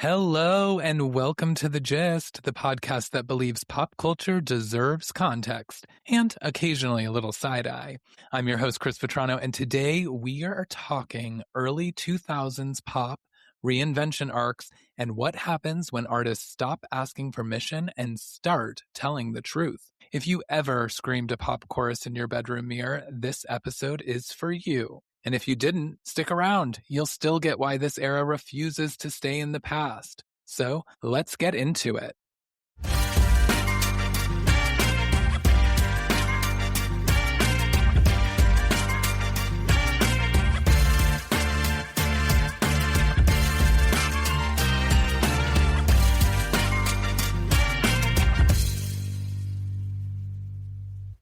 Hello and welcome to The Gist, the podcast that believes pop culture deserves context and occasionally a little side-eye. I'm your host, Chris Vetrano, and today we are talking early 2000s pop, reinvention arcs, and what happens when artists stop asking permission and start telling the truth. If you ever screamed a pop chorus in your bedroom mirror, this episode is for you. And if you didn't, stick around. You'll still get why this era refuses to stay in the past. So let's get into it.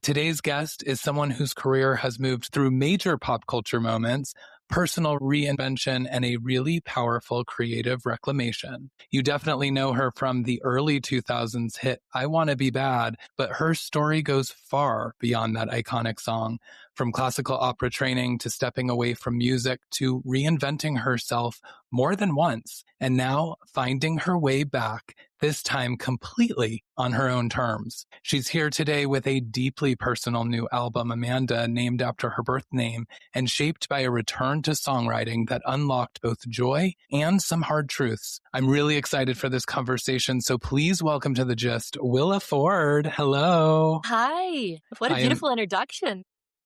Today's guest is someone whose career has moved through major pop culture moments, personal reinvention, and a really powerful creative reclamation. You definitely know her from the early 2000s hit I Wanna Be Bad, but her story goes far beyond that iconic song. From classical opera training to stepping away from music to reinventing herself more than once, and now finding her way back, this time completely on her own terms. She's here today with a deeply personal new album, Mandah, named after her birth name and shaped by a return to songwriting that unlocked both joy and some hard truths. I'm really excited for this conversation, so please welcome to The Gist, Willa Ford. Hello. Hi. What a beautiful introduction.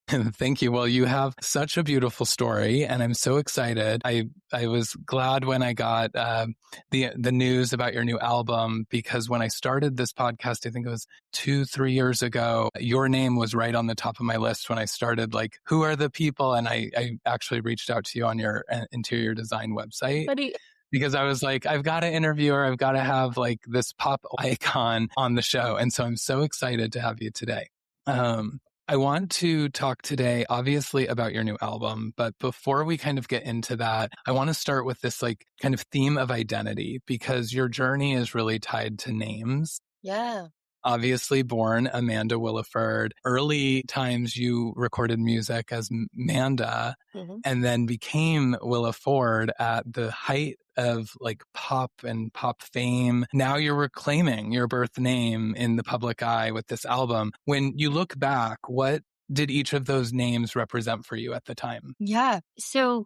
Thank you. Well, you have such a beautiful story, and I'm so excited. I was glad when I got the news about your new album, because when I started this podcast, I think it was 2-3 years ago, your name was right on the top of my list when I started, like, who are the people? And I actually reached out to you on your interior design website. Because I was like, I've got to interview her. I've got to have like this pop icon on the show. And so I'm so excited to have you today. I want to talk today, obviously, about your new album, but before we kind of get into that, I want to start with this like kind of theme of identity, because your journey is really tied to names. Yeah. Obviously born Amanda Willa Ford. Early times you recorded music as Mandah, and then became Willa Ford at the height of like pop and pop fame. Now you're reclaiming your birth name in the public eye with this album. When you look back, what did each of those names represent for you at the time? Yeah. So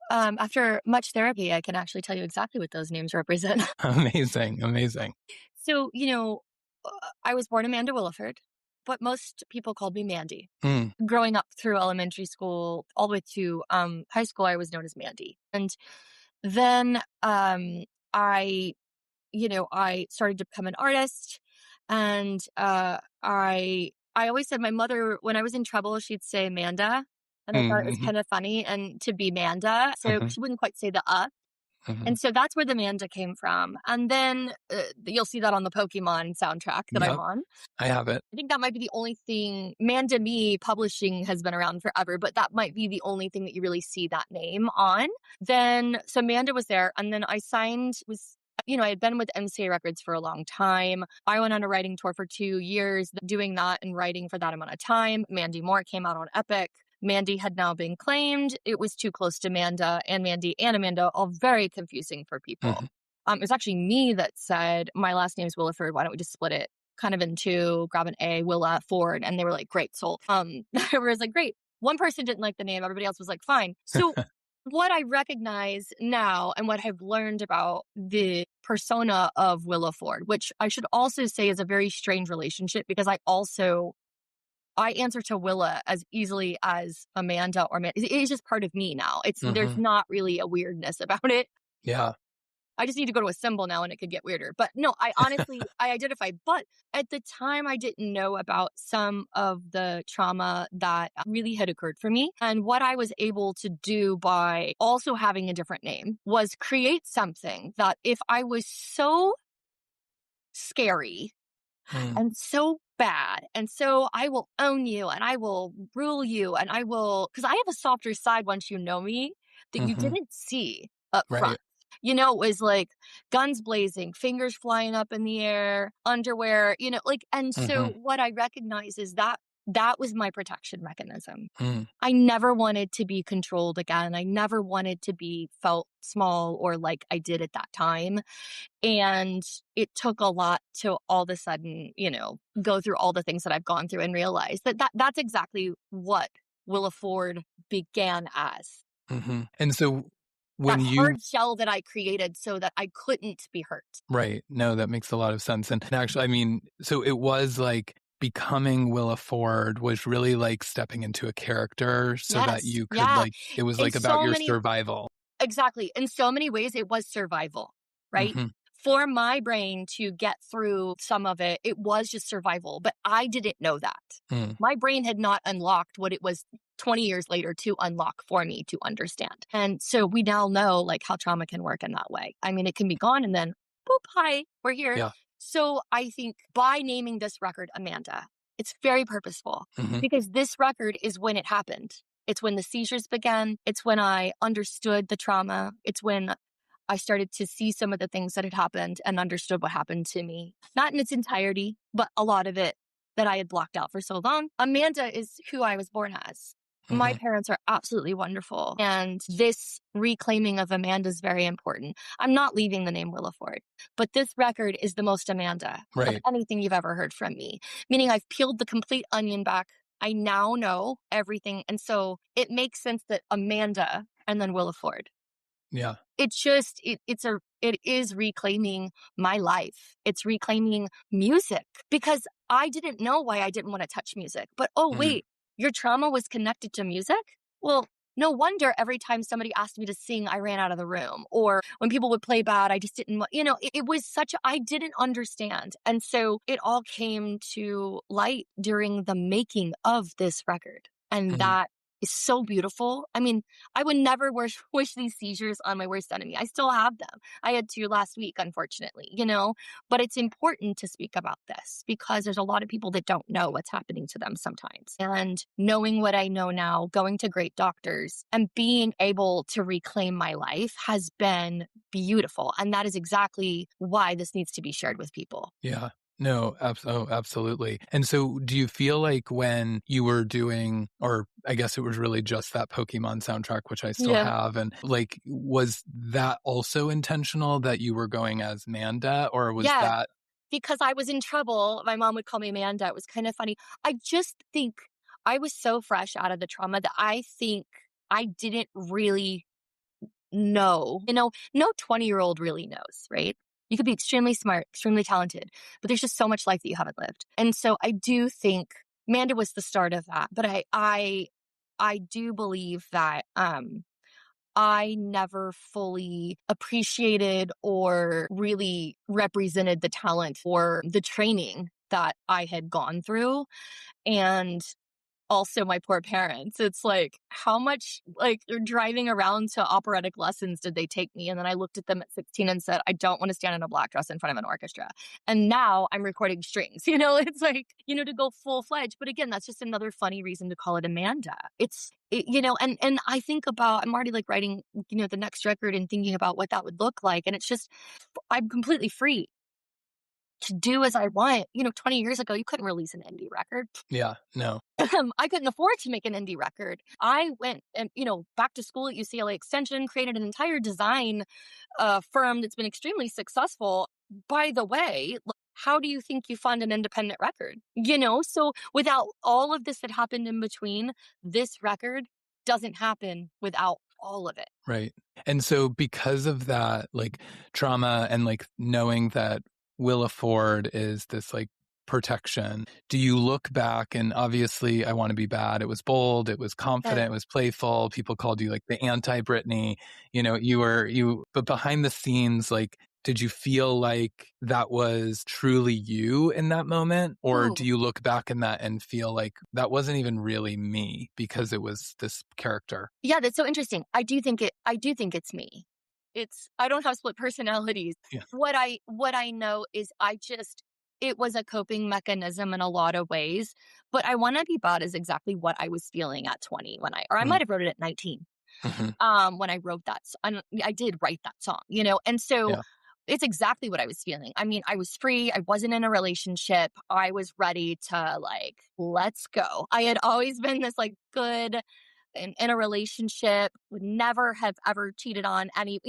after much therapy, I can actually tell you exactly what those names represent. Amazing. So, I was born Amanda Willa Ford, but most people called me Mandy. Growing up through elementary school, all the way to high school, I was known as Mandy. And then I started to become an artist, and I always said, my mother, when I was in trouble, she'd say Mandah, and I thought it was kind of funny and to be Mandah, so she wouldn't quite say the and so that's where the Mandah came from. And then you'll see that on the Pokemon soundtrack that I'm on. I have it. I think that might be the only thing. Mandah Me publishing has been around forever, but that might be the only thing that you really see that name on. Then, so Mandah was there, and then I signed, I had been with MCA Records for a long time. I went on a writing tour for 2 years, doing that and writing for that amount of time. Mandy Moore came out on Epic. Mandy had now been claimed. It was too close to Mandah and Mandy and Amanda, all very confusing for people. It was actually me that said, my last name is Willa Ford. Why don't we just split it kind of in two, grab an A, Willa Ford. And they were like, great, sold. I was like, great. One person didn't like the name. Everybody else was like, fine. So what I recognize now and what I've learned about the persona of Willa Ford, which I should also say is a very strange relationship, because I answer to Willa as easily as Amanda or Amanda. It's just part of me now. There's not really a weirdness about it. Yeah. I just need to go to a symbol now and it could get weirder. But no, I honestly, I identify. But at the time, I didn't know about some of the trauma that really had occurred for me. And what I was able to do by also having a different name was create something that if I was so scary and so bad, and so I will own you and I will rule you and I will, because I have a softer side once you know me that you didn't see up front. It was like guns blazing, fingers flying up in the air, underwear, and so what I recognize is that that was my protection mechanism. Mm. I never wanted to be controlled again. I never wanted to be felt small or like I did at that time. And it took a lot to all of a sudden, go through all the things that I've gone through and realize that's exactly what Willa Ford began as. Hmm. And so That when you, hard shell that I created so that I couldn't be hurt. right. No, that makes a lot of sense. And actually, I mean, so it was like becoming Willa Ford was really like stepping into a character so that Yes. you could Yeah. like, it was In like about so your many survival. Exactly. In so many ways, it was survival, right? Hmm. For my brain to get through some of it, it was just survival, but I didn't know that. Mm. My brain had not unlocked what it was 20 years later to unlock for me to understand. And so we now know like how trauma can work in that way. I mean, it can be gone and then boop, hi, we're here. Yeah. So I think by naming this record Amanda, it's very purposeful Hmm. because this record is when it happened. It's when the seizures began. It's when I understood the trauma. It's when I started to see some of the things that had happened and understood what happened to me. Not in its entirety, but a lot of it that I had blocked out for so long. Amanda is who I was born as. My Hmm. parents are absolutely wonderful. And this reclaiming of Amanda is very important. I'm not leaving the name Willa Ford, but this record is the most Amanda of Right. anything you've ever heard from me. Meaning I've peeled the complete onion back. I now know everything. And so it makes sense that Amanda and then Willa Ford. Yeah. It is reclaiming my life. It's reclaiming music because I didn't know why I didn't want to touch music. But oh Mm. wait, your trauma was connected to music? Well, no wonder every time somebody asked me to sing, I ran out of the room. Or when people would play bad, I just didn't, it was I didn't understand. And so it all came to light during the making of this record. And Mm. that is so beautiful. I mean, I would never wish these seizures on my worst enemy. I still have them. I had 2 last week, unfortunately, but it's important to speak about this because there's a lot of people that don't know what's happening to them sometimes. And knowing what I know now, going to great doctors and being able to reclaim my life has been beautiful. And that is exactly why this needs to be shared with people. Yeah. No, absolutely. And so do you feel like when you were doing, or I guess it was really just that Pokemon soundtrack, which I still Yeah. have, and like, was that also intentional that you were going as Manda, or was Yeah. that? Because I was in trouble. My mom would call me Amanda. It was kind of funny. I just think I was so fresh out of the trauma that I think I didn't really know. No 20-year-old really knows, right? You could be extremely smart, extremely talented, but there's just so much life that you haven't lived. And so I do think Amanda was the start of that. But I do believe that I never fully appreciated or really represented the talent or the training that I had gone through. And also my poor parents. It's like, how much like driving around to operatic lessons did they take me? And then I looked at them at 16 and said, I don't want to stand in a black dress in front of an orchestra. And now I'm recording strings, it's like, to go full fledged. But again, that's just another funny reason to call it Amanda. And I think about, I'm already like writing, the next record and thinking about what that would look like. And it's just, I'm completely free to do as I want. 20 years ago, you couldn't release an indie record. Yeah, no. I couldn't afford to make an indie record. I went and, back to school at UCLA Extension, created an entire design firm that's been extremely successful. By the way, how do you think you fund an independent record? So without all of this that happened in between, this record doesn't happen without all of it. Right. And so because of that, like trauma and like knowing that Willa Ford is this like protection, do you look back and obviously I Want to Be Bad, it was bold, it was confident, it was playful. People called you like the anti-Britney, but behind the scenes, like, did you feel like that was truly you in that moment? Or Ooh. do you look back in that and feel like that wasn't even really me because it was this character? Yeah, that's so interesting. I do think it's me. I don't have split personalities. Yeah. What I know is it was a coping mechanism in a lot of ways, but I Want to Be Bad is exactly what I was feeling at 20 I might have wrote it at 19. Mhm. When I wrote that, I did write that song, and so Yeah. It's exactly what I was feeling. I mean, I was free. I wasn't in a relationship. I was ready to like, let's go. I had always been this like good in a relationship, would never have ever cheated on any,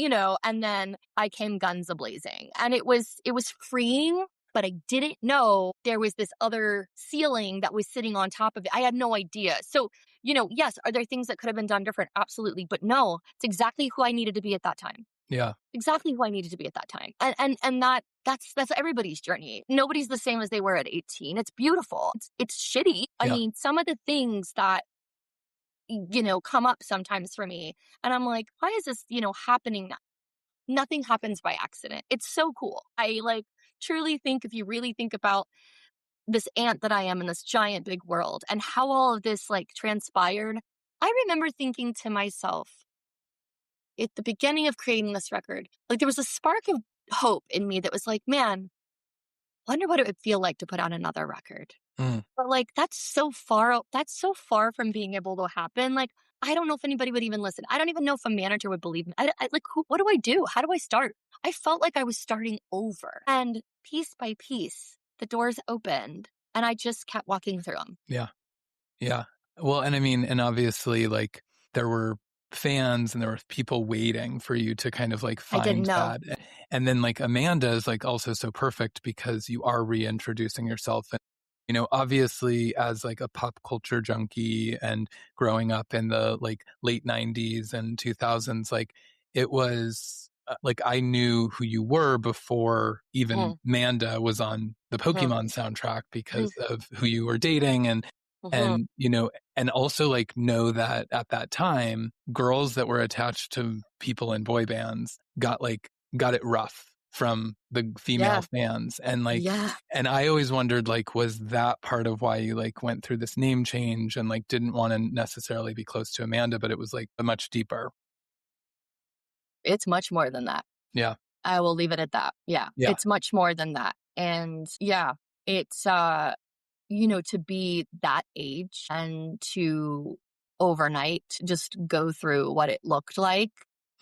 and then I came guns a-blazing. And it was freeing, but I didn't know there was this other ceiling that was sitting on top of it. I had no idea. So, yes, are there things that could have been done different? Absolutely. But no, it's exactly who I needed to be at that time. Yeah. Exactly who I needed to be at that time. And that's everybody's journey. Nobody's the same as they were at 18. It's beautiful. It's shitty. I Yeah. mean, some of the things that come up sometimes for me. And I'm like, why is this, happening now? Nothing happens by accident. It's so cool. I like truly think if you really think about this ant that I am in this giant big world and how all of this like transpired, I remember thinking to myself at the beginning of creating this record, like there was a spark of hope in me that was like, man, wonder what it would feel like to put out another record. Mm. But like that's so far from being able to happen. Like I don't know if anybody would even listen. I don't even know if a manager would believe me. Like what do I do? How do I start? I felt like I was starting over. And piece by piece, the doors opened and I just kept walking through them. Yeah. Yeah. Well, and I mean, and obviously, like, there were fans and there were people waiting for you to kind of like I didn't find know. that. And then, like, Amanda is like also so perfect because you are reintroducing yourself. And, obviously, as like a pop culture junkie and growing up in the like late 90s and 2000s, like, it was like I knew who you were before even Mm, Mandah was on the mhm, Pokemon soundtrack mhm, because of who you were dating. mhm. And, and also like know that at that time, girls that were attached to people in boy bands got it rough from the female Yeah. fans. And like, Yeah. and I always wondered, like, was that part of why you like went through this name change and like didn't want to necessarily be close to Amanda, but it was like a much deeper. It's much more than that. Yeah. I will leave it at that. Yeah. Yeah. It's much more than that. And yeah, it's to be that age and to overnight just go through what it looked like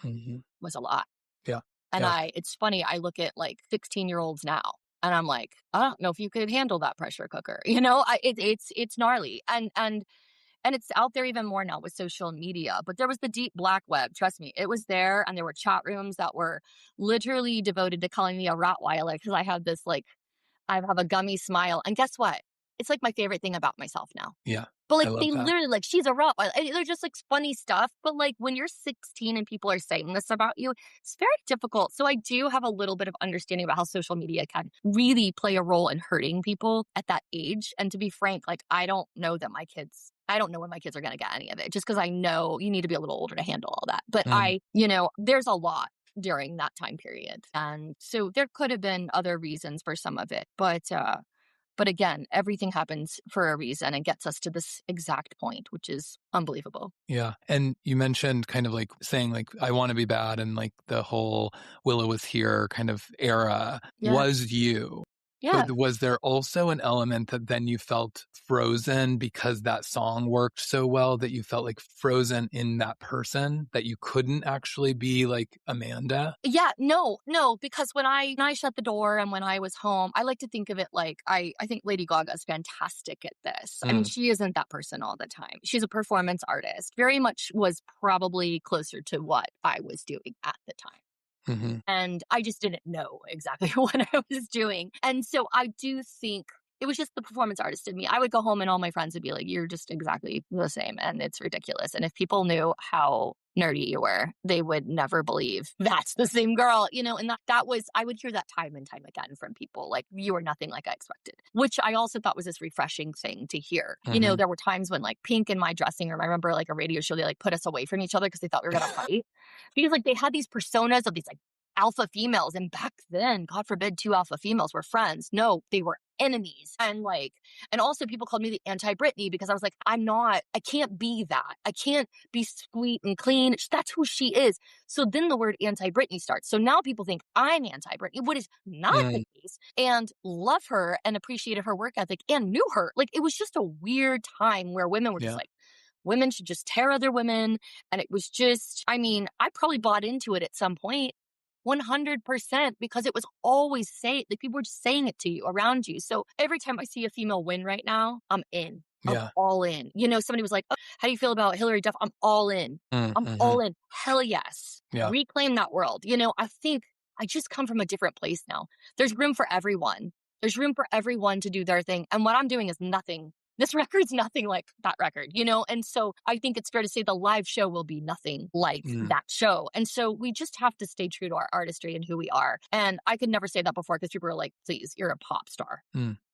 Hmm. was a lot. Yeah. And Yeah. it's funny, I look at like 16-year-olds now and I'm like, I don't know if you could handle that pressure cooker. It's gnarly. And it's out there even more now with social media. But there was the deep black web. Trust me, it was there. And there were chat rooms that were literally devoted to calling me a Rottweiler because I have this like, I have a gummy smile. And guess what? It's like my favorite thing about myself now. Yeah. But I like love they that. literally like she's a Rottweiler. They're just like funny stuff. But like when you're 16 and people are saying this about you, it's very difficult. So I do have a little bit of understanding about how social media can really play a role in hurting people at that age. And to be frank, like I don't know when my kids are going to get any of it just because I know you need to be a little older to handle all that. But Mm. there's a lot during that time period. And so there could have been other reasons for some of it. But again, everything happens for a reason and gets us to this exact point, which is unbelievable. Yeah. And you mentioned kind of like saying like, I want to be bad. And like the whole Willa was here kind of era Yeah. was you. Yeah. But was there also an element that then you felt frozen because that song worked so well that you felt like frozen in that person that you couldn't actually be like Amanda? Yeah, no, because when I shut the door and when I was home, I like to think of it like I think Lady Gaga is fantastic at this. I mean, Mm. she isn't that person all the time. She's a performance artist. Very much was probably closer to what I was doing at the time. Hmm. And I just didn't know exactly what I was doing. And so I do think it was just the performance artist in me. I would go home and all my friends would be like, you're just exactly the same. And it's ridiculous. And if people knew how nerdy you were, they would never believe that's the same girl, and that was, I would hear that time and time again from people like, you are nothing like I expected, which I also thought was this refreshing thing to hear. Hmm. There were times when like Pink in my dressing room, I remember like a radio show, they like put us away from each other because they thought we were going to fight because like they had these personas of these like alpha females. And back then, God forbid, two alpha females were friends. No, they were enemies. And also people called me the anti-Britney because I was like, I can't be that. I can't be sweet and clean. That's who she is. So then the word anti-Britney starts. So now people think I'm anti-Britney, what is not the Mm. case. And love her and appreciated her work ethic and knew her. Like it was just a weird time where women were just Yeah. like, women should just tear other women. And it was just, I mean, I probably bought into it at some point. 100%, because it was always like people were just saying it to you around you. So every time I see a female win right now, I'm in. I'm Yeah. all in. Somebody was like, oh, how do you feel about Hillary Duff? I'm all in. I'm Mm-hmm. all in. Hell yes. Yeah. Reclaim that world. I think I just come from a different place now. There's room for everyone. There's room for everyone to do their thing. And what I'm doing is nothing. This record's nothing like that record, And so I think it's fair to say the live show will be nothing like that show. And so we just have to stay true to our artistry and who we are. And I could never say that before because people are like, please, you're a pop star.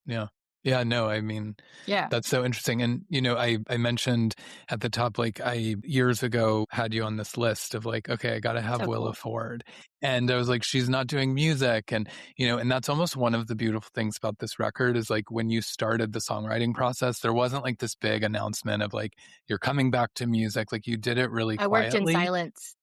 Yeah. Yeah, no, I mean, Yeah. that's so interesting. And, I mentioned at the top, like I years ago had you on this list of like, okay, I got to have So Willa cool. Ford. And I was like, she's not doing music. And, and that's almost one of the beautiful things about this record is like when you started the songwriting process, there wasn't like this big announcement of like, you're coming back to music. Like you did it really I worked in quietly. silence.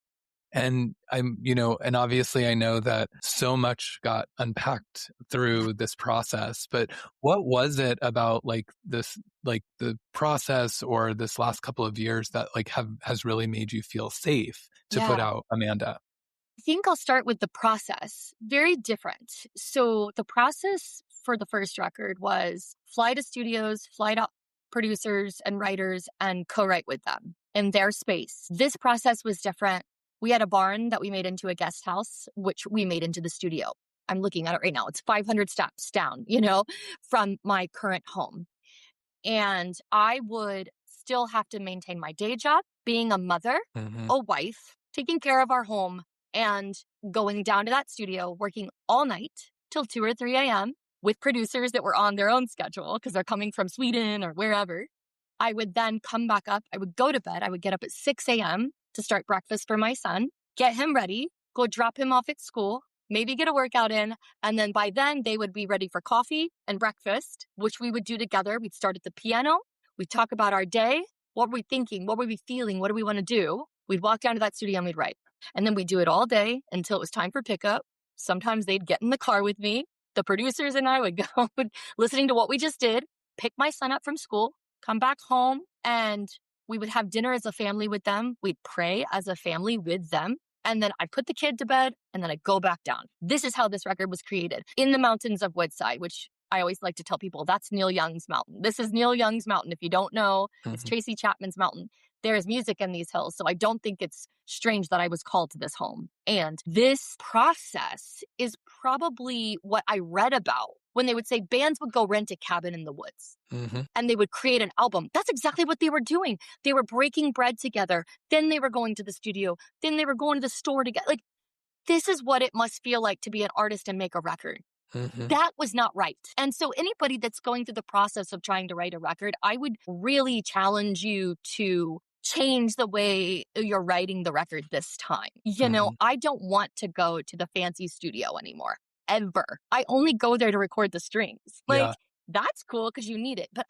And and obviously I know that so much got unpacked through this process, but what was it about like this, like the process or this last couple of years that like has really made you feel safe to put Yeah. out Mandah? I think I'll start with the process. Very different. So the process for the first record was fly to studios, fly to producers and writers and co-write with them in their space. This process was different. We had a barn that we made into a guest house, which we made into the studio. I'm looking at it right now. It's 500 steps down, from my current home. And I would still have to maintain my day job, being a mother, a wife, taking care of our home, and going down to that studio, working all night till 2 or 3 a.m. with producers that were on their own schedule because they're coming from Sweden or wherever. I would then come back up. I would go to bed. I would get up at 6 a.m. to start breakfast for my son, get him ready, go drop him off at school, maybe get a workout in. And then by then they would be ready for coffee and breakfast, which we would do together. We'd start at the piano. We'd talk about our day. What were we thinking? What were we feeling? What do we want to do? We'd walk down to that studio and we'd write. And then we'd do it all day until it was time for pickup. Sometimes they'd get in the car with me. The producers and I would go listening to what we just did, pick my son up from school, come back home, and we would have dinner as a family with them. We'd pray as a family with them. And then I'd put the kid to bed and then I'd go back down. This is how this record was created in the mountains of Woodside, which I always like to tell people that's Neil Young's mountain. This is Neil Young's mountain. If you don't know, it's Tracy Chapman's mountain. There is music in these hills. So I don't think it's strange that I was called to this home. And this process is probably what I read about when they would say bands would go rent a cabin in the woods and they would create an album. That's exactly what they were doing. They were breaking bread together. Then they were going to the studio. Then they were going to the store together. Like, this is what it must feel like to be an artist and make a record. That was not right. And so anybody that's going through the process of trying to write a record, I would really challenge you to change the way you're writing the record this time. I don't want to go to the fancy studio anymore, ever. I only go there to record the strings. Like, that's cool because you need it. But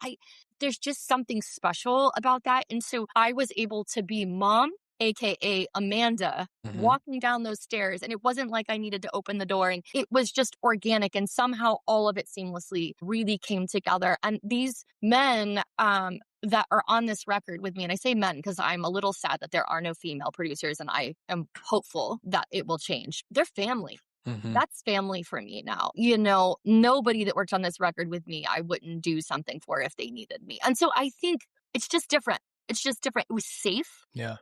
there's just something special about that. And so I was able to be mom, AKA Mandah, walking down those stairs. And it wasn't like I needed to open the door, and it was just organic. And somehow all of it seamlessly really came together. And these men that are on this record with me, and I say men because I'm a little sad that there are no female producers, and I am hopeful that it will change. They're family. That's family for me now. Nobody that worked on this record with me, I wouldn't do something for if they needed me. And so I think it's just different. It's just different. It was safe. Yeah.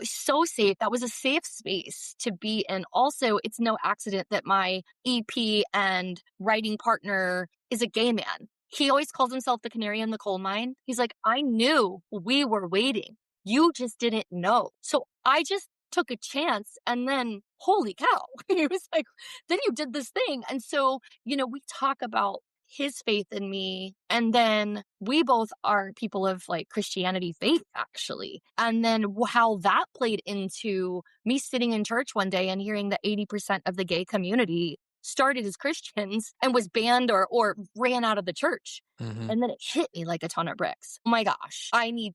So safe. That was a safe space to be in. Also, it's no accident that my EP and writing partner is a gay man. He always calls himself the canary in the coal mine. He's like, I knew we were waiting. You just didn't know. So I just took a chance, and then holy cow, he was like, then you did this thing. And so, we talk about his faith in me, and then we both are people of like Christianity faith, actually. And then how that played into me sitting in church one day and hearing that 80% of the gay community started as Christians and was banned or ran out of the church. And then it hit me like a ton of bricks. Oh my gosh, I need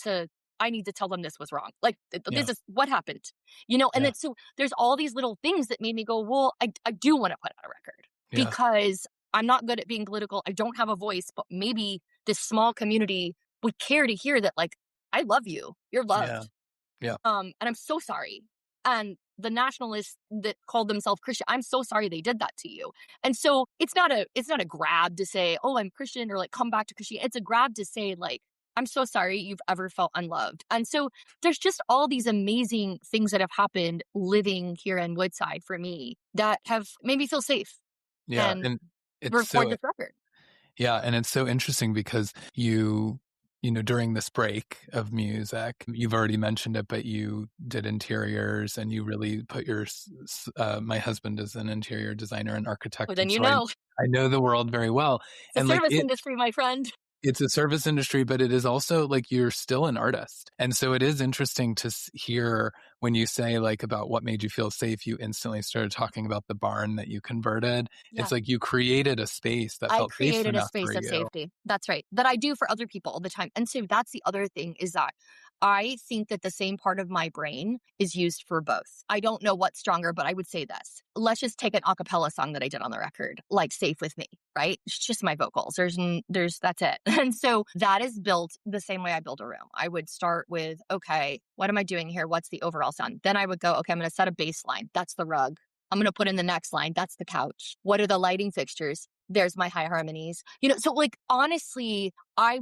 to tell them this was wrong. Like, this is what happened, and then so there's all these little things that made me go, well, I do want to put out a record because I'm not good at being political. I don't have a voice, but maybe this small community would care to hear that, like, I love you. You're loved. Yeah. And I'm so sorry. And the nationalists that called themselves Christian, I'm so sorry they did that to you. And so it's not a grab to say, oh, I'm Christian, or like come back to Christianity. It's a grab to say, like, I'm so sorry you've ever felt unloved. And so there's just all these amazing things that have happened living here in Woodside for me that have made me feel safe Yeah. and And it's record so this record. Yeah, and it's so interesting because during this break of music, you've already mentioned it, but you did interiors and you really put my husband is an interior designer and architect. Well, then And so I know the world very well. it's And a like service industry, my friend. it's a service industry, but it is also like you're still an artist. And so it is interesting to hear when you say like about what made you feel safe, you instantly started talking about the barn that you converted. Yeah. It's like you created a space that I felt safe created a enough for space of you. safety. That's right. That I do for other people all the time. And so that's the other thing, is that I think that the same part of my brain is used for both. I don't know what's stronger, but I would say this. Let's just take an a cappella song that I did on the record, like Safe With Me, right? It's just my vocals. That's it. And so that is built the same way I build a room. I would start with, okay, what am I doing here? What's the overall sound? Then I would go, okay, I'm going to set a bass line. That's the rug. I'm going to put in the next line. That's the couch. What are the lighting fixtures? There's my high harmonies. So like, honestly, I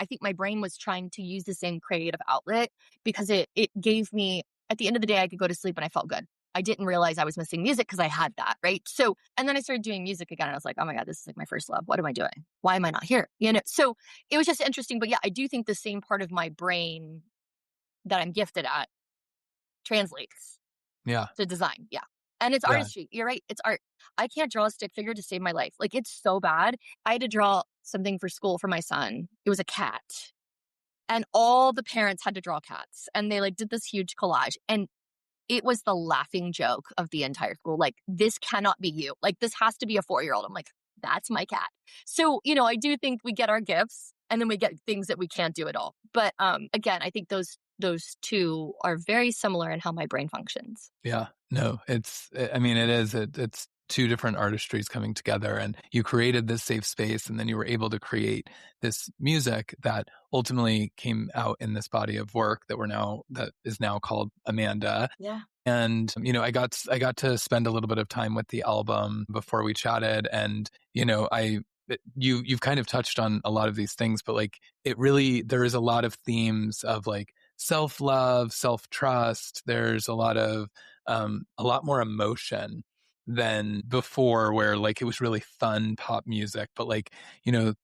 think my brain was trying to use the same creative outlet because it gave me, at the end of the day, I could go to sleep and I felt good. I didn't realize I was missing music because I had that, right? So, and then I started doing music again and I was like, oh my God, this is like my first love. What am I doing? Why am I not here? So it was just interesting. But yeah, I do think the same part of my brain that I'm gifted at translates Yeah. to design. Yeah. And it's Yeah. artistry. You're right. It's art. I can't draw a stick figure to save my life. Like, it's so bad. I had to draw something for school for my son. It was a cat. And all the parents had to draw cats. And they like did this huge collage. And it was the laughing joke of the entire school. Like, this cannot be you. Like, this has to be a 4-year-old. I'm like, that's my cat. So, I do think we get our gifts and then we get things that we can't do at all. But again, I think those two are very similar in how my brain functions. Yeah. No, it is. It's two different artistries coming together, and you created this safe space, and then you were able to create this music that ultimately came out in this body of work that is now called Mandah. Yeah. And, I got to spend a little bit of time with the album before we chatted. And, you've kind of touched on a lot of these things, but like there is a lot of themes of like self-love, self-trust. There's a lot more emotion than before, where like it was really fun pop music, but like,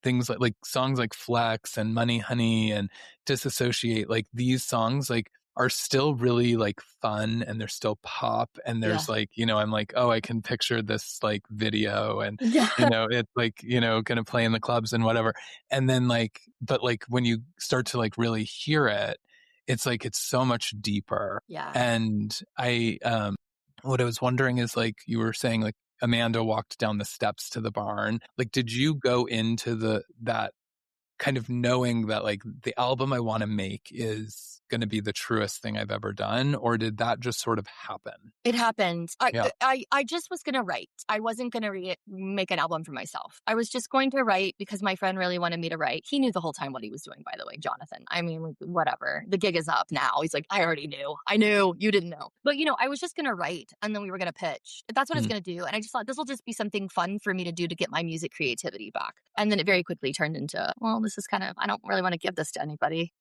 things like songs like Flex and Money Honey and Disassociate, like these songs like are still really like fun and they're still pop. And there's like, I'm like, oh, I can picture this like video and, Yeah. it's like, gonna play in the clubs and whatever. And then like, but like when you start to like really hear it, it's like, it's so much deeper. Yeah. And what I was wondering is like, you were saying like Amanda walked down the steps to the barn. Like, did you go into that kind of knowing that like the album I want to make is going to be the truest thing I've ever done? Or did that just sort of happen? It happened. Yeah. I just was going to write. I wasn't going to make an album for myself. I was just going to write because my friend really wanted me to write. He knew the whole time what he was doing, by the way, Jonathan. I mean, like, whatever. The gig is up now. He's like, I already knew. I knew. You didn't know. But, I was just going to write and then we were going to pitch. That's what I was going to do. And I just thought this will just be something fun for me to do to get my music creativity back. And then it very quickly turned into, well, this is kind of, I don't really want to give this to anybody.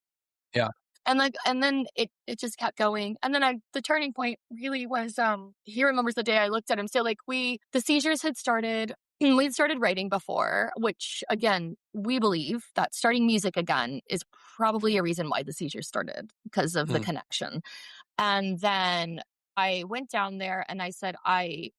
Yeah. And then it just kept going. And then the turning point really was, he remembers the day I looked at him. So like the seizures had started, we'd started writing before, which again, we believe that starting music again is probably a reason why the seizures started, because of the connection. And then I went down there and I said,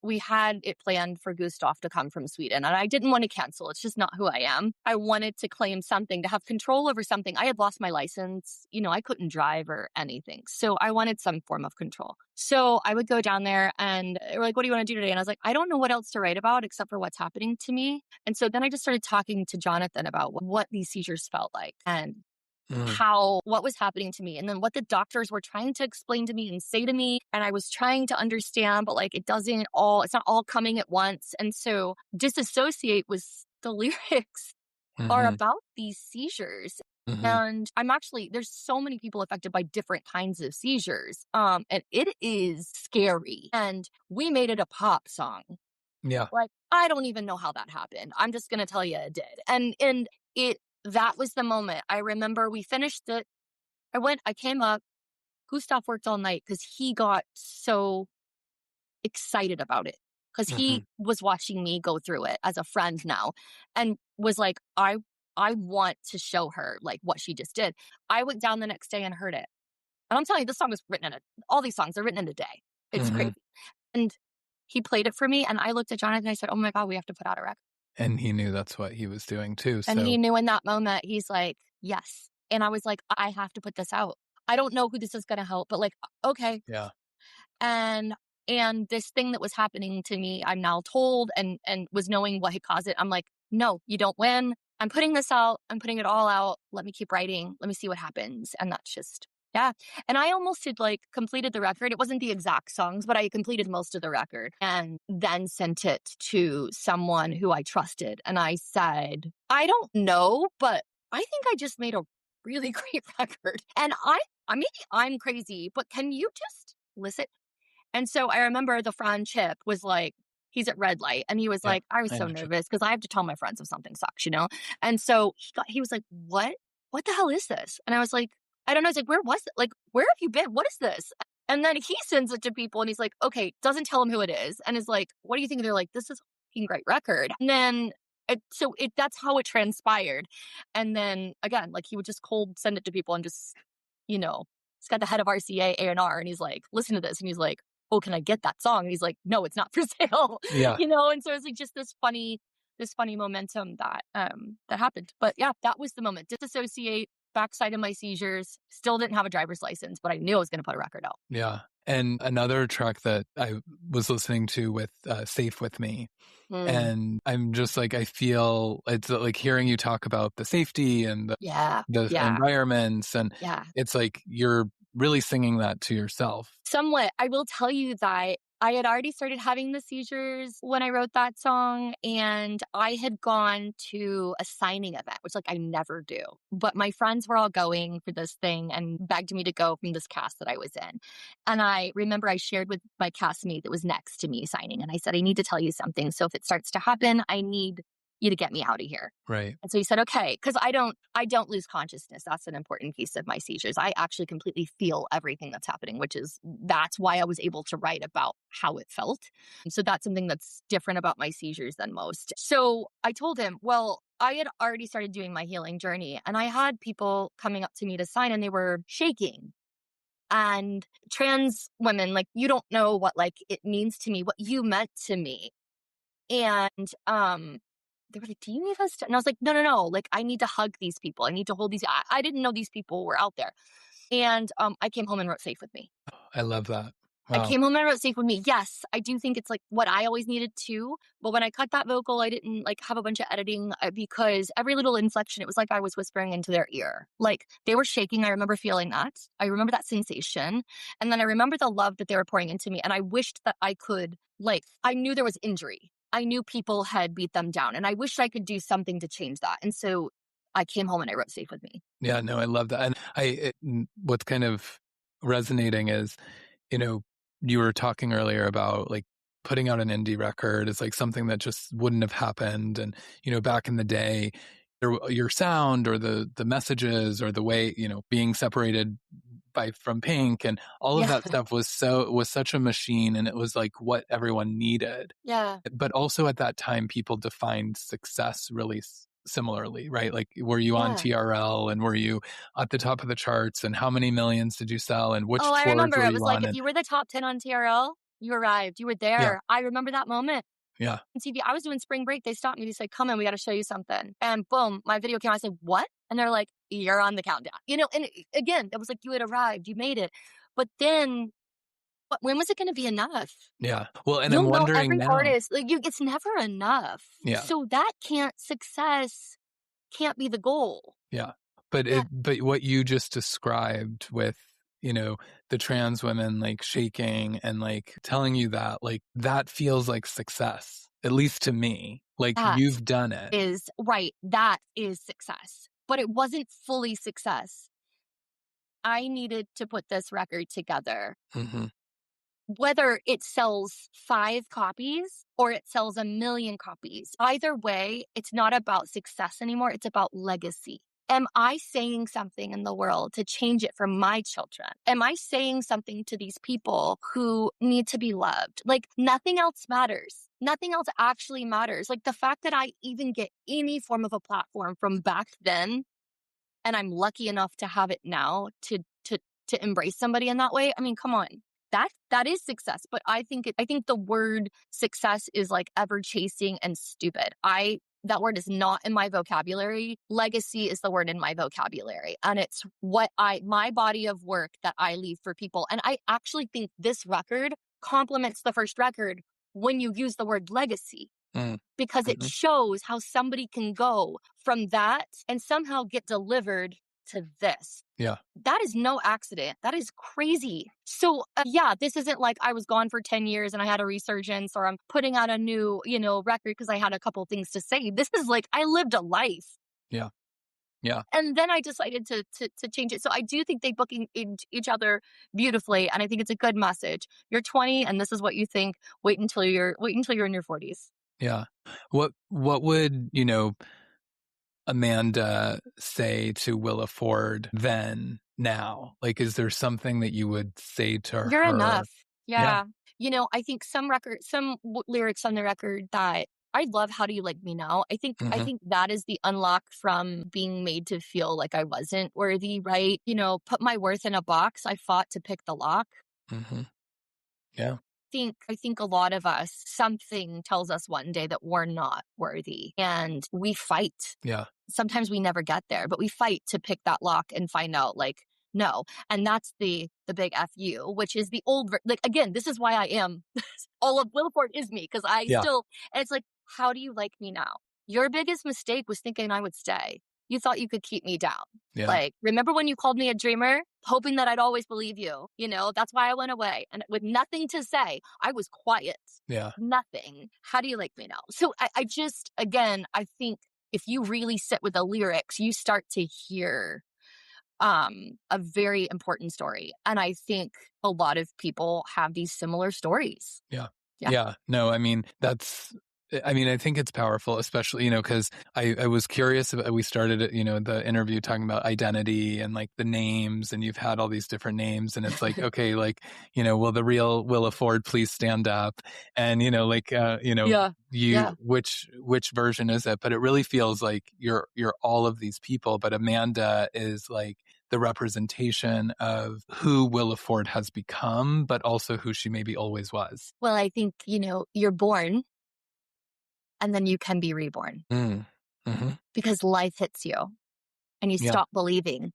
we had it planned for Gustav to come from Sweden and I didn't want to cancel. It's just not who I am. I wanted to claim something, to have control over something. I had lost my license. I couldn't drive or anything. So I wanted some form of control. So I would go down there and they were like, what do you want to do today? And I was like, I don't know what else to write about except for what's happening to me. And so then I just started talking to Jonathan about what these seizures felt like and what was happening to me, and then what the doctors were trying to explain to me and say to me. And I was trying to understand, but like it's not all coming at once. And so Disassociate was the lyrics are about these seizures. And there's so many people affected by different kinds of seizures. And it is scary. And we made it a pop song. Yeah. Like, I don't even know how that happened. I'm just gonna tell you it did. And it that was the moment. I remember we finished it. I came up. Gustav worked all night because he got so excited about it. Because Hmm. he was watching me go through it as a friend now and was like, I want to show her like what she just did. I went down the next day and heard it. And I'm telling you, this song was written all these songs are written in a day. It's Hmm. crazy. And he played it for me and I looked at Jonathan and I said, oh my God, we have to put out a record. And he knew that's what he was doing too. And he So knew in that moment, he's like, yes. And I was like, I have to put this out. I don't know who this is going to help, but like, okay. yeah. And this thing that was happening to me, I'm now told and was knowing what had caused it. I'm like, no, you don't win. I'm putting this out. I'm putting it all out. Let me keep writing. Let me see what happens. And that's just, yeah. And I almost had like completed the record. It wasn't the exact songs, but I completed most of the record and then sent it to someone who I trusted. And I said, I don't know, but I think I just made a really great record. And maybe I'm crazy, but can you just listen? And so I remember the friend Chip was like, he's at red light. And he was Yeah. like, I was I so know. nervous because I have to tell my friends if something sucks, you know? And so he was like, what the hell is this? And I was like, I don't know. I was like, where was it? Like, where have you been? What is this? And then he sends it to people and he's like, okay, doesn't tell them who it is. And is like, what do you think? And they're like, this is a fucking great record. And then that's how it transpired. And then again, like he would just cold send it to people and just, you know, he's got the head of RCA A&R and he's like, listen to this. And he's like, oh, can I get that song? And he's like, no, it's not for sale, Yeah. you know? And so it's like just this funny momentum that happened. But yeah, that was the moment. Disassociate, backside of my seizures, still didn't have a driver's license, but I knew I was going to put a record out. Yeah. And another track that I was listening to with Safe With Me. Mm, And I'm just like, I feel it's like hearing you talk about the safety and yeah, the yeah, environments. And yeah. it's like you're really singing that to yourself. Somewhat. I will tell you that I had already started having the seizures when I wrote that song, and I had gone to a signing event, which like I never do. But my friends were all going for this thing and begged me to go from this cast that I was in. And I remember I shared with my castmate that was next to me signing, and I said, I need to tell you something. So if it starts to happen, I need you to get me out of here. Right. And so he said, okay, because I don't lose consciousness. That's an important piece of my seizures. I actually completely feel everything that's happening, that's why I was able to write about how it felt. So that's something that's different about my seizures than most. So I told him, well, I had already started doing my healing journey and I had people coming up to me to sign and they were shaking. And trans women, like, you don't know what like it means to me, what you meant to me. And they were like, do you need us to? And I was like, no, no, no. Like, I need to hug these people. I need to hold these. I didn't know these people were out there. And I came home and wrote Safe With Me. I love that. I Wow. came home and wrote Safe With Me. Yes, I do think it's like what I always needed to. But when I cut that vocal, I didn't like have a bunch of editing because every little inflection, it was like I was whispering into their ear. Like they were shaking. I remember feeling that. I remember that sensation. And then I remember the love that they were pouring into me. And I wished that I could, like, I knew there was injury. I knew people had beat them down. And I wished I could do something to change that. And so I came home and I wrote Safe With Me. Yeah, no, I love that. And what's kind of resonating is, you know, you were talking earlier about like putting out an indie record is like something that just wouldn't have happened. And, you know, back in the day, your sound or the messages or the way, you know, being separated from Pink and all of Yeah. that stuff was such a machine, and it was like what everyone needed. Yeah. But also at that time, people defined success really similarly, right? Like, were you on Yeah. TRL and were you at the top of the charts and how many millions did you sell and which Oh, I tours remember. were It you was like on? if And you were the top 10 on TRL, you arrived. You were yeah, there. I remember that moment. yeah, On TV, I was doing spring break. They stopped me. They said, come in, we got to show you something. And boom, my video came. I said, what? And they're like, you're on the countdown. You know, and again, it was like you had arrived, you made it. But then, when was it going to be enough? yeah. Well, and I'm You'll know wondering every now. artist, like it's never enough. Yeah, So success can't be the goal. yeah. Yeah. But what you just described with, you know, the trans women like shaking and like telling you that, like that feels like success, at least to me. Like That you've done it. is right. That is success. but it wasn't fully success. I needed to put this record together. Mm-hmm. Whether it sells 5 copies or it sells 1,000,000 copies, either way, it's not about success anymore. It's about legacy. Am I saying something in the world to change it for my children? Am I saying something to these people who need to be loved? Like, nothing else matters. Nothing else actually matters. Like, the fact that I even get any form of a platform from back then, and I'm lucky enough to have it now to embrace somebody in that way. I mean, come on. That is success. But I think the word success is like ever chasing and stupid. That word is not in my vocabulary. Legacy is the word in my vocabulary. And it's my body of work that I leave for people. And I actually think this record complements the first record when you use the word legacy. Because it shows how somebody can go from that and somehow get delivered to this. Yeah. That is no accident. That is crazy. So yeah, this isn't like I was gone for 10 years and I had a resurgence, or I'm putting out a new, record because I had a couple things to say. This is like I lived a life. Yeah. Yeah. And then I decided to change it. So I do think they book each other beautifully, and I think it's a good message. You're 20 and this is what you think. Wait until you're in your 40s. Yeah. What would, Amanda say to Willa Ford then, now? Like, is there something that you would say to You're her? enough. Yeah. Yeah. I think some lyrics on the record that I love How Do You Like Me Now? I think that is the unlock from being made to feel like I wasn't worthy, right? Put my worth in a box. I fought to pick the lock. Mm-hmm. Yeah. I think a lot of us, something tells us one day that we're not worthy, and we fight. Yeah. Sometimes we never get there, but we fight to pick that lock and find out, like, no. And that's the big FU, which is the old, again, this is why I am, all of Willa Ford is me, because I still, and it's like, how do you like me now? Your biggest mistake was thinking I would stay. You thought you could keep me down. Yeah. Like, remember when you called me a dreamer, hoping that I'd always believe you? That's why I went away. And with nothing to say, I was quiet. Yeah. Nothing. How do you like me now? So I just, again, I think if you really sit with the lyrics, you start to hear a very important story. And I think a lot of people have these similar stories. Yeah. Yeah. No, I mean, I think it's powerful, especially, because I was curious about, we started, the interview talking about identity and like the names, and you've had all these different names, and it's like, okay, like, will the real Willa Ford please stand up? And, which version is it? But it really feels like you're all of these people, but Amanda is like the representation of who Willa Ford has become, but also who she maybe always was. Well, I think, you're born, and then you can be reborn. Mm-hmm. Because life hits you and you stop believing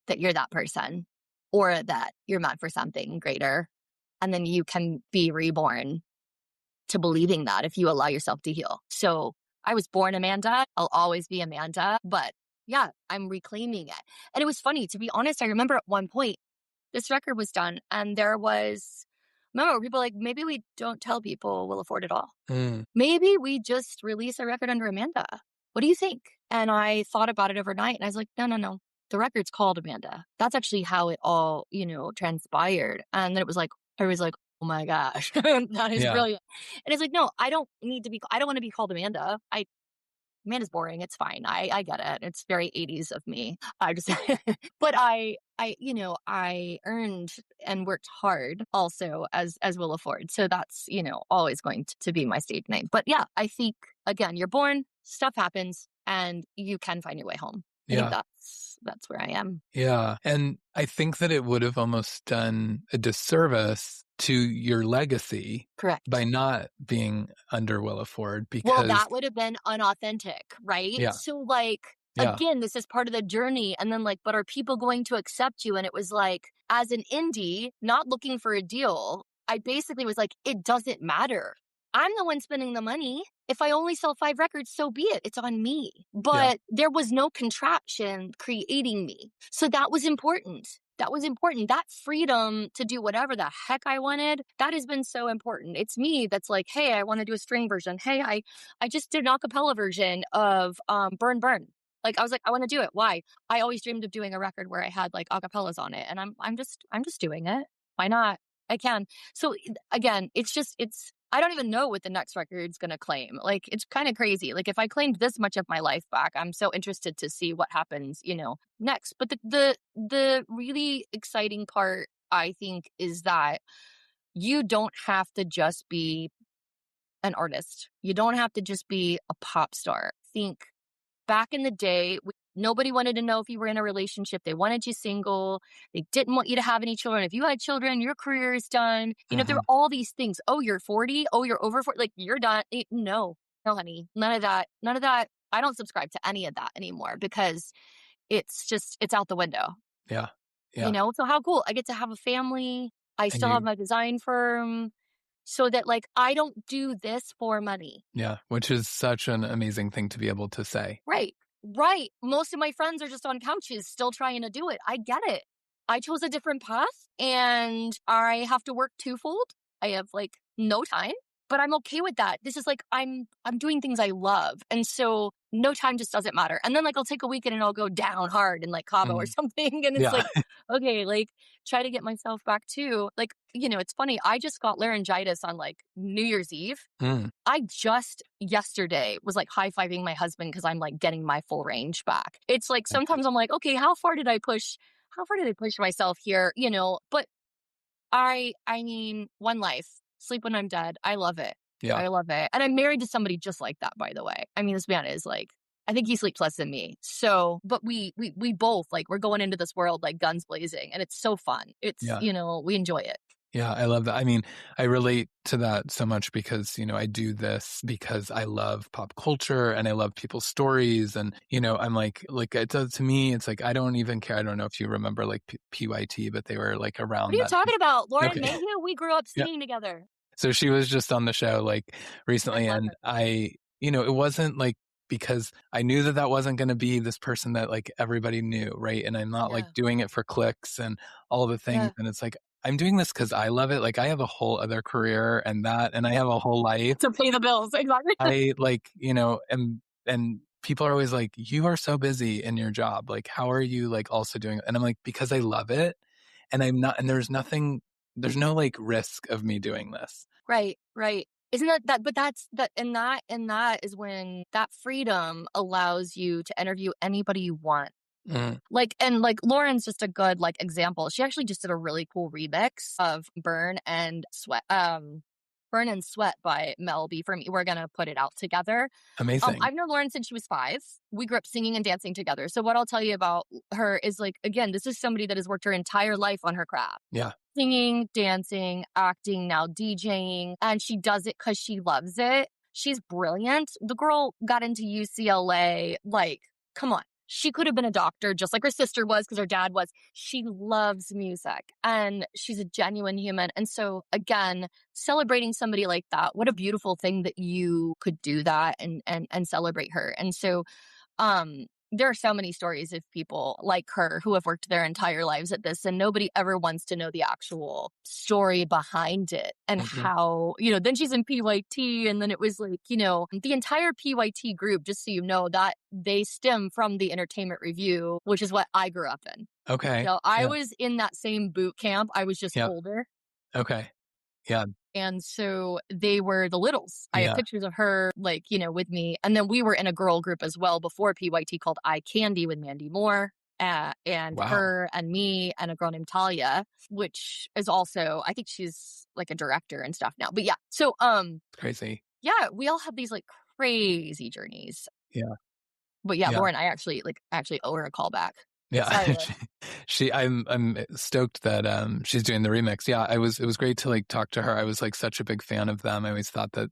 that you're that person or that you're meant for something greater. And then you can be reborn to believing that if you allow yourself to heal. So I was born Amanda. I'll always be Amanda. But yeah, I'm reclaiming it. And it was funny, to be honest. I remember at one point, this record was done and there was, remember, people like, maybe we don't tell people Willa Ford at all. Maybe we just release a record under Amanda. What do you think? And I thought about it overnight and I was like, no. The record's called Amanda. That's actually how it all, transpired. And then I was like, oh my gosh, that is brilliant. And it's like, no, I don't want to be called Amanda. Amanda's boring. It's fine. I get it. It's very 80s of me. But I earned and worked hard also as Willa Ford. So that's, always going to be my stage name. But yeah, I think, again, you're born, stuff happens, and you can find your way home. I think that's where I am. Yeah. And I think that it would have almost done a disservice to your legacy. Correct. By not being under Willa Ford, because... Well, that would have been unauthentic, right? Yeah. So again, this is part of the journey. And then but are people going to accept you? And it was like, as an indie, not looking for a deal, I basically was like, it doesn't matter. I'm the one spending the money. If I only sell 5 records, so be it. It's on me. But there was no contraction creating me. So that was important. That freedom to do whatever the heck I wanted, that has been so important. It's me that's like, hey, I want to do a string version. Hey, I just did an a cappella version of Burn Burn. Like, I was like, I want to do it. Why? I always dreamed of doing a record where I had like acapellas on it, and I'm just doing it. Why not? I can. So again, it's I don't even know what the next record's gonna claim. Like, it's kind of crazy. Like, if I claimed this much of my life back, I'm so interested to see what happens, next. But the really exciting part, I think, is that you don't have to just be an artist. You don't have to just be a pop star. Think back in the day, nobody wanted to know if you were in a relationship. They wanted you single. They didn't want you to have any children. If you had children, your career is done. There Hmm. were all these things. Oh, you're 40. Oh, you're over 40. Like, you're done. No, no, honey. None of that. None of that. I don't subscribe to any of that anymore because it's out the window. Yeah. Yeah. So how cool. I get to have a family. I And still have you, my design firm so that, like, I don't do this for money. yeah, which is such an amazing thing to be able to say. Right. Right. Most of my friends are just on couches still trying to do it. I get it. I chose a different path and I have to work twofold. I have like no time, but I'm okay with that. This is like I'm doing things I love. And so no time just doesn't matter. And then like I'll take a weekend and I'll go down hard in like Cabo or Mm. something. And it's Yeah. like, okay, like try to get myself back too. Like, it's funny. I just got laryngitis on like New Year's Eve. Mm. I just yesterday was like high-fiving my husband because I'm like getting my full range back. It's like Okay. sometimes I'm like, okay, how far did I push? How far did I push myself here? But I mean, one life, sleep when I'm dead. I love it. Yeah. I love it. And I'm married to somebody just like that, by the way. I mean, this man is like, I think he sleeps less than me. So, but we both like, we're going into this world like guns blazing and it's so fun. It's, Yeah. we enjoy it. Yeah, I love that. I mean, I relate to that so much because, I do this because I love pop culture and I love people's stories. And, I'm like it does to me, it's like, I don't even care. I don't know if you remember like PYT, but they were like What are around you that. talking about? Lauren Okay. Mayhew? We grew up Yeah. singing together. So she was just on the show like I recently love and her. it wasn't like because I knew that that wasn't going to be this person that like everybody knew, right? And I'm not like Yeah. doing it for clicks and all the things. Yeah. And it's like, I'm doing this because I love it. Like I have a whole other career and I have a whole life. To pay the bills. Exactly. I like, and people are always like, you are so busy in your job. Like, how are you like also doing it? And I'm like, because I love it. And I'm not, and there's no like risk of me doing this. Right. Right. Isn't but that's that is when that freedom allows you to interview anybody you want. Mm, Like Lauren's just a good like example. She actually just did a really cool remix of Burn and Sweat by Mel B for me. We're gonna put it out together. amazing. I've known Lauren since she was 5. We grew up singing and dancing together. So what I'll tell you about her is like, again, this is somebody that has worked her entire life on her craft. Yeah. Singing, dancing, acting, now DJing, and she does it because she loves it. She's brilliant. The girl got into UCLA. Like, come on. She could have been a doctor just like her sister was because her dad was. She loves music and she's a genuine human. And so, again, celebrating somebody like that, what a beautiful thing that you could do that and celebrate her. And so, there are so many stories of people like her who have worked their entire lives at this, and nobody ever wants to know the actual story behind it and Hmm. how, then she's in PYT, and then it was like, the entire PYT group, just so you know, that they stem from the Entertainment Review, which is what I grew up in. Okay. So I Yeah. was in that same boot camp. I was just Yeah. older. Okay. Yeah. And so they were the Littles. I have Yeah. pictures of her, like, with me. And then we were in a girl group as well before PYT called Eye Candy with Mandy Moore, and Wow. her and me and a girl named Talia, which is also, I think she's like a director and stuff now. But yeah. So, Crazy. yeah, we all have these like crazy journeys. Yeah. But yeah, Yeah. Lauren, I actually owe her a call back. Yeah. Sorry, Lauren. I'm stoked that she's doing the remix. Yeah, it was great to like talk to her. I was like such a big fan of them. I always thought that,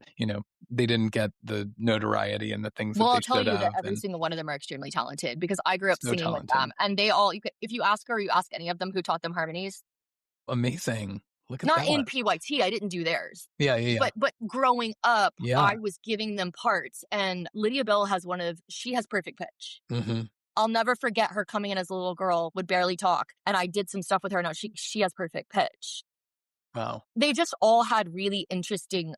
they didn't get the notoriety and the things that Well, they I'll tell should you that have every and single one of them are extremely talented because I grew up so singing with talented. them, and they all, if you ask her, you ask any of them who taught them harmonies. Amazing. Look at Not that. in PYT, I didn't do theirs. Yeah, yeah, yeah. But growing up, Yeah. I was giving them parts, and Lydia Bell she has perfect pitch. Hmm. I'll never forget her coming in as a little girl, would barely talk, and I did some stuff with her. Now she has perfect pitch. Wow. They just all had really interesting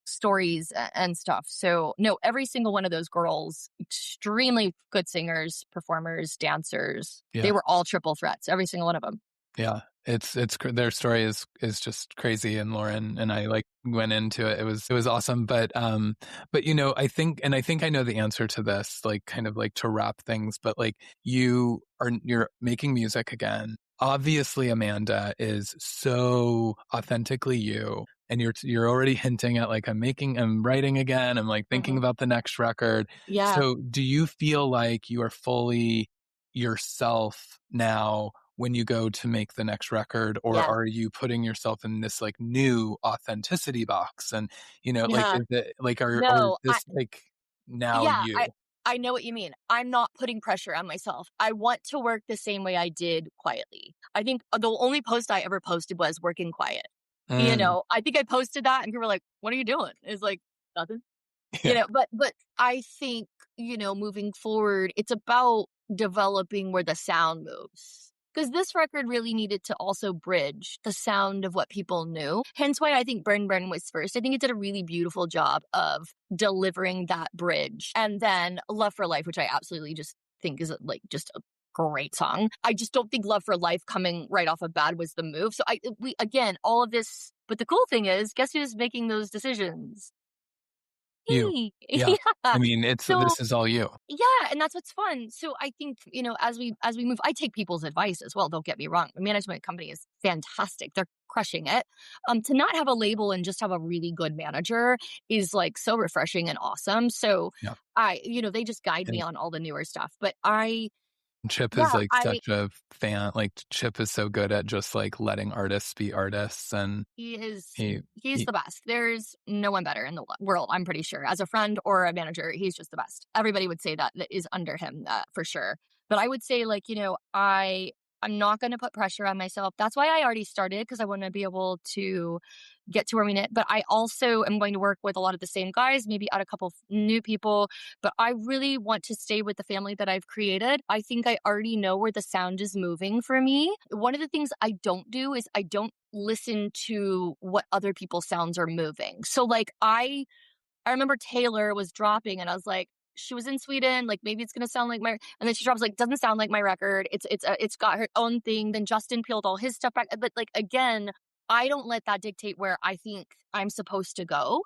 stories and stuff. So no, every single one of those girls, extremely good singers, performers, dancers. They Yeah. were all triple threats, every single one of them. Yeah. Their story is just crazy. And Lauren and I like went into it. It was awesome. But I think I know the answer to this, like kind of like to wrap things, but like you're making music again. Obviously, Amanda is so authentically you. And you're already hinting at like, I'm writing again. I'm like thinking Mhm. about the next record. Yeah, So do you feel like you are fully yourself now when you go to make the next record, or yeah, are you putting yourself in this like new authenticity box? And like yeah. is it like or is No, this like now yeah, you? I know what you mean. I'm not putting pressure on myself. I want to work the same way I did quietly. I think the only post I ever posted was working quiet. Mm, I think I posted that and people were like, "What are you doing?" It's like, "Nothing." yeah, But I think, moving forward, it's about developing where the sound moves. Because this record really needed to also bridge the sound of what people knew. Hence why I think Burn Burn was first. I think it did a really beautiful job of delivering that bridge. And then Love for Life, which I absolutely just think is like just a great song. I just don't think Love for Life coming right off of Bad was the move. So we again, all of this, but the cool thing is, guess who's making those decisions? you. Hey. Yeah. Yeah. I mean, So this is all you. yeah, and that's what's fun. So I think, as we move, I take people's advice as well. Don't get me wrong. The management company is fantastic. They're crushing it. To not have a label and just have a really good manager is like so refreshing and awesome. So Yeah. they just guide me And on all the newer stuff. But Chip is yeah, like such a fan. Like Chip is so good at just like letting artists be artists, and he is, he, he's he the best. There's no one better in the world, I'm pretty sure. As a friend or a manager, he's just the best. Everybody would say that is under him, for sure. But I would say, like, I'm not going to put pressure on myself. That's why I already started, because I want to be able to get to where we need. But I also am going to work with a lot of the same guys, maybe add a couple of new people. But I really want to stay with the family that I've created. I think I already know where the sound is moving for me. One of the things I don't do is I don't listen to what other people's sounds are moving. So like I remember Taylor was dropping and I was like, she was in Sweden, like maybe it's gonna sound like my, and then she drops like, doesn't sound like my record. It's got her own thing. Then Justin peeled all his stuff back. But like again, I don't let that dictate where I think I'm supposed to go.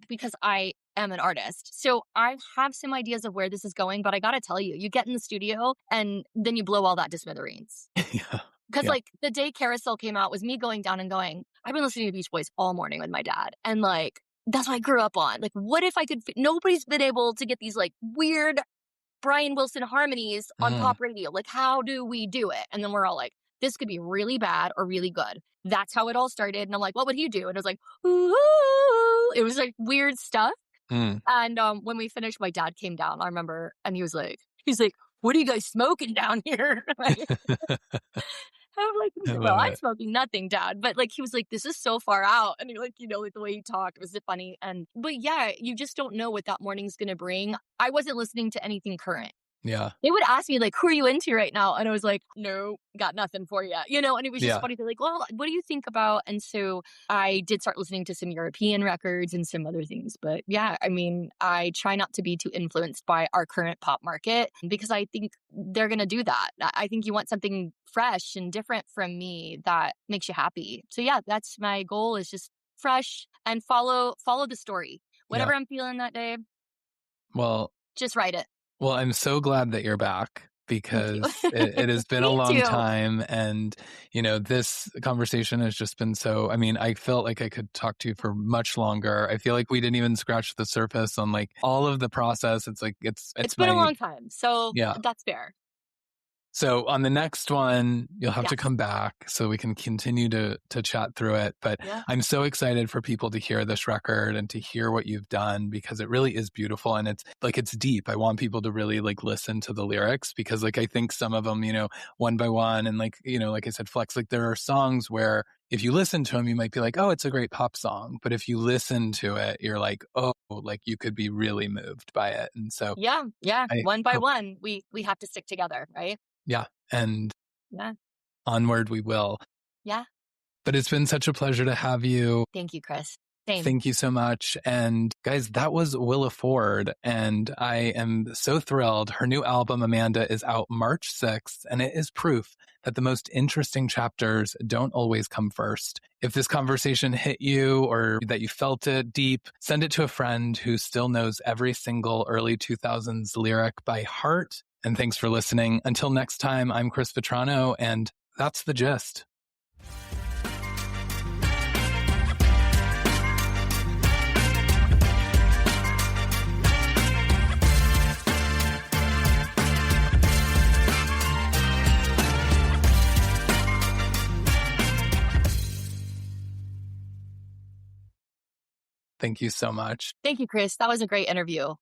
Because I am an artist. So I have some ideas of where this is going, but I gotta tell you, you get in the studio and then you blow all that to smithereens. yeah, Because yeah. like the day Carousel came out was me going down and going, I've been listening to Beach Boys all morning with my dad. And like, that's what I grew up on. Like, what if I could, nobody's been able to get these like weird Brian Wilson harmonies on Mm. pop radio. Like, how do we do it? And then we're all like, this could be really bad or really good. That's how it all started. And I'm like, what would he do? And it was like, ooh, it was like weird stuff. Mm. And when we finished, my dad came down. I remember, and he's like, what are you guys smoking down here? I'm like, I well, love I'm it. smoking nothing, Dad. But like, he was like, this is so far out. And you're like, like the way he talked was funny. But yeah, you just don't know what that morning's going to bring. I wasn't listening to anything current. Yeah, They would ask me, like, who are you into right now? And I was like, no, got nothing for you, and it was just yeah, funny. They're like, well, what do you think about? And so I did start listening to some European records and some other things. But yeah, I mean, I try not to be too influenced by our current pop market because I think they're going to do that. I think you want something fresh and different from me that makes you happy. So yeah, that's my goal, is just fresh and follow the story. yeah. Whatever I'm feeling that day, Well, just write it. I'm so glad that you're back Thank you. because it has been a Me long too. time. And, this conversation has just been so, I mean, I felt like I could talk to you for much longer. I feel like we didn't even scratch the surface on like all of the process. It's like, It's it's been a my, long time, so yeah. that's fair. So on the next one, you'll have to Yes. come back so we can continue to chat through it. But Yeah. I'm so excited for people to hear this record and to hear what you've done because it really is beautiful and it's deep. I want people to really like listen to the lyrics because like I think some of them, one by one and like, like I said, Flex, like there are songs where if you listen to them, you might be like, oh, it's a great pop song. But if you listen to it, you're like, oh, like you could be really moved by it. And so Yeah, yeah, I one by hope, one, we have to stick together, right? yeah. And Yeah, onward we will. yeah. But it's been such a pleasure to have you. Thank you, Chris. Same. Thank you so much. And guys, that was Willa Ford. And I am so thrilled. Her new album, Mandah, is out March 6th, and it is proof that the most interesting chapters don't always come first. If this conversation hit you or that you felt it deep, send it to a friend who still knows every single early 2000s lyric by heart. And thanks for listening. Until next time, I'm Chris Vetrano, and that's the gist. Thank you so much. Thank you, Chris. That was a great interview.